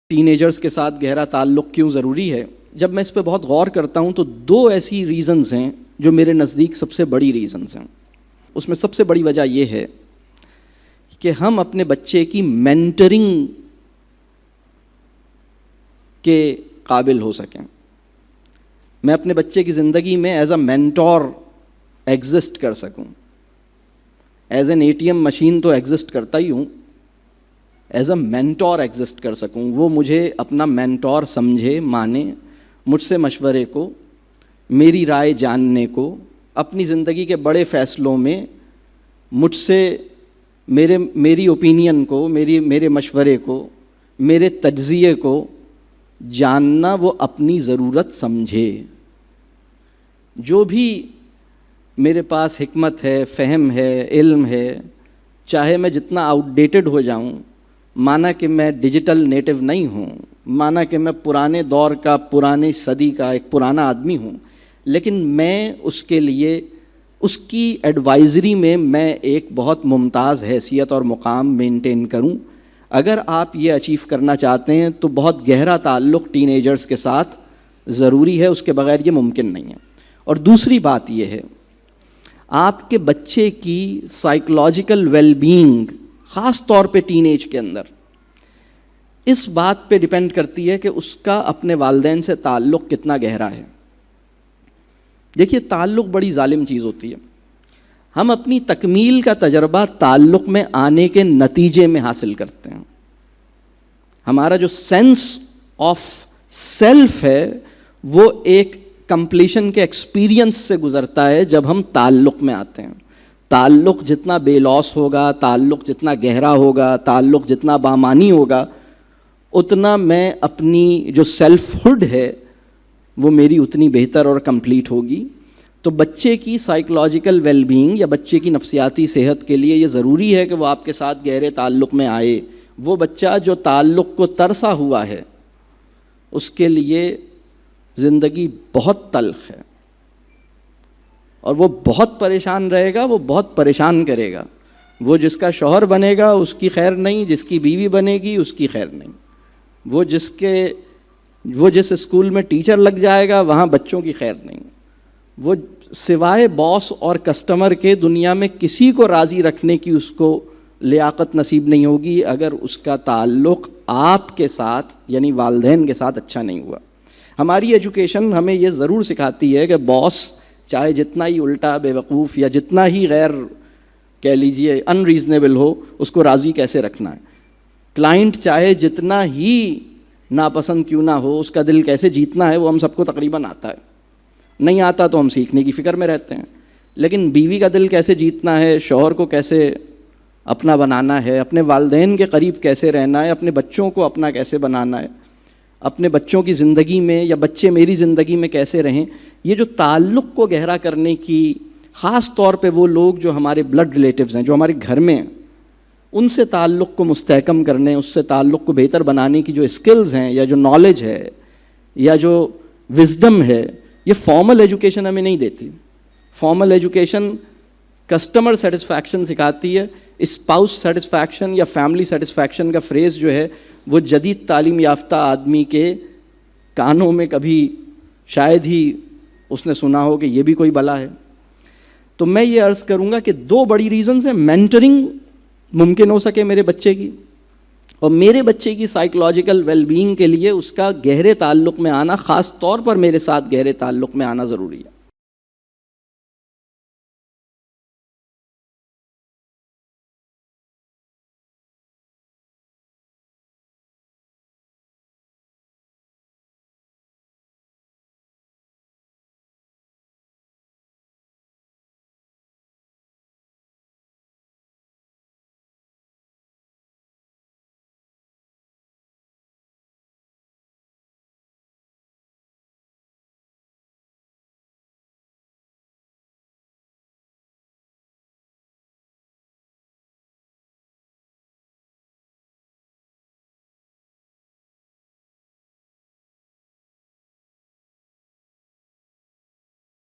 Ten agers کے ساتھ گہرا تعلق کیوں ضروری ہے؟ جب میں اس پہ بہت غور کرتا ہوں تو دو ایسی ریزنز ہیں جو میرے نزدیک سب سے بڑی ریزنز ہیں۔ اس میں سب سے بڑی وجہ یہ ہے کہ ہم اپنے بچے کی مینٹرنگ کے قابل ہو سکیں۔ میں اپنے بچے کی زندگی میں ایز اے مینٹور ایگزسٹ کر سکوں۔ ایز این ATM مشین تو ایگزسٹ کرتا ہی ہوں، ایز اے مینٹور ایگزسٹ کر سکوں، وہ مجھے اپنا مینٹور سمجھے، مانے، مجھ سے مشورے کو، میری رائے جاننے کو، اپنی زندگی کے بڑے فیصلوں میں مجھ سے میری اوپینین کو، میرے مشورے کو، میرے تجزیے کو جاننا وہ اپنی ضرورت سمجھے۔ جو بھی میرے پاس حکمت ہے، فہم ہے، علم ہے، چاہے میں جتنا آؤٹ ڈیٹڈ ہو جاؤں، مانا کہ میں ڈیجیٹل نیٹو نہیں ہوں، مانا کہ میں پرانے دور کا، پرانی صدی کا ایک پرانا آدمی ہوں، لیکن میں اس کے لیے اس کی ایڈوائزری میں ایک بہت ممتاز حیثیت اور مقام مینٹین کروں۔ اگر آپ یہ اچیو کرنا چاہتے ہیں تو بہت گہرا تعلق ٹین ایجرز کے ساتھ ضروری ہے، اس کے بغیر یہ ممکن نہیں ہے۔ اور دوسری بات یہ ہے، آپ کے بچے کی سائیکولوجیکل ویل بینگ خاص طور پہ ٹین ایج کے اندر اس بات پہ ڈیپینڈ کرتی ہے کہ اس کا اپنے والدین سے تعلق کتنا گہرا ہے۔ دیکھیے، تعلق بڑی ظالم چیز ہوتی ہے۔ ہم اپنی تکمیل کا تجربہ تعلق میں آنے کے نتیجے میں حاصل کرتے ہیں۔ ہمارا جو سینس آف سیلف ہے وہ ایک کمپلیشن کے ایکسپیرینس سے گزرتا ہے جب ہم تعلق میں آتے ہیں۔ تعلق جتنا بے لوس ہوگا، تعلق جتنا گہرا ہوگا، تعلق جتنا بامانی ہوگا، اتنا میں اپنی جو سیلف ہوڈ ہے وہ میری اتنی بہتر اور کمپلیٹ ہوگی۔ تو بچے کی سائیکولوجیکل ویل بینگ یا بچے کی نفسیاتی صحت کے لیے یہ ضروری ہے کہ وہ آپ کے ساتھ گہرے تعلق میں آئے۔ وہ بچہ جو تعلق کو ترسا ہوا ہے اس کے لیے زندگی بہت تلخ ہے، اور وہ بہت پریشان رہے گا، وہ بہت پریشان کرے گا۔ وہ جس کا شوہر بنے گا اس کی خیر نہیں، جس کی بیوی بنے گی اس کی خیر نہیں، وہ جس اسکول میں ٹیچر لگ جائے گا وہاں بچوں کی خیر نہیں۔ وہ سوائے باس اور کسٹمر کے دنیا میں کسی کو راضی رکھنے کی اس کو لیاقت نصیب نہیں ہوگی اگر اس کا تعلق آپ کے ساتھ یعنی والدین کے ساتھ اچھا نہیں ہوا۔ ہماری ایجوکیشن ہمیں یہ ضرور سکھاتی ہے کہ باس چاہے جتنا ہی الٹا، بے وقوف یا جتنا ہی غیر کہہ لیجئے ان ریزنیبل ہو، اس کو راضی کیسے رکھنا ہے۔ کلائنٹ چاہے جتنا ہی ناپسند کیوں نہ ہو، اس کا دل کیسے جیتنا ہے وہ ہم سب کو تقریباً آتا ہے۔ نہیں آتا تو ہم سیکھنے کی فکر میں رہتے ہیں، لیکن بیوی کا دل کیسے جیتنا ہے، شوہر کو کیسے اپنا بنانا ہے، اپنے والدین کے قریب کیسے رہنا ہے، اپنے بچوں کو اپنا کیسے بنانا ہے، اپنے بچوں کی زندگی میں یا بچے میری زندگی میں کیسے رہیں، یہ جو تعلق کو گہرا کرنے کی، خاص طور پہ وہ لوگ جو ہمارے بلڈ ریلیٹیوز ہیں، جو ہمارے گھر میں ہیں، ان سے تعلق کو مستحکم کرنے، اس سے تعلق کو بہتر بنانے کی جو اسکلز ہیں یا جو نالج ہے یا جو وزڈم ہے، یہ فارمل ایجوکیشن ہمیں نہیں دیتی۔ فارمل ایجوکیشن کسٹمر سیٹسفیکشن سکھاتی ہے، اسپاؤس سیٹسفیکشن یا فیملی سیٹسفیکشن کا فریز جو ہے وہ جدید تعلیم یافتہ آدمی کے کانوں میں کبھی شاید ہی اس نے سنا ہو کہ یہ بھی کوئی بلا ہے۔ تو میں یہ عرض کروں گا کہ دو بڑی ریزنز ہیں۔ مینٹرنگ ممکن ہو سکے میرے بچے کی، اور میرے بچے کی سائیکولوجیکل ویل بینگ کے لیے اس کا گہرے تعلق میں آنا، خاص طور پر میرے ساتھ گہرے تعلق میں آنا ضروری ہے۔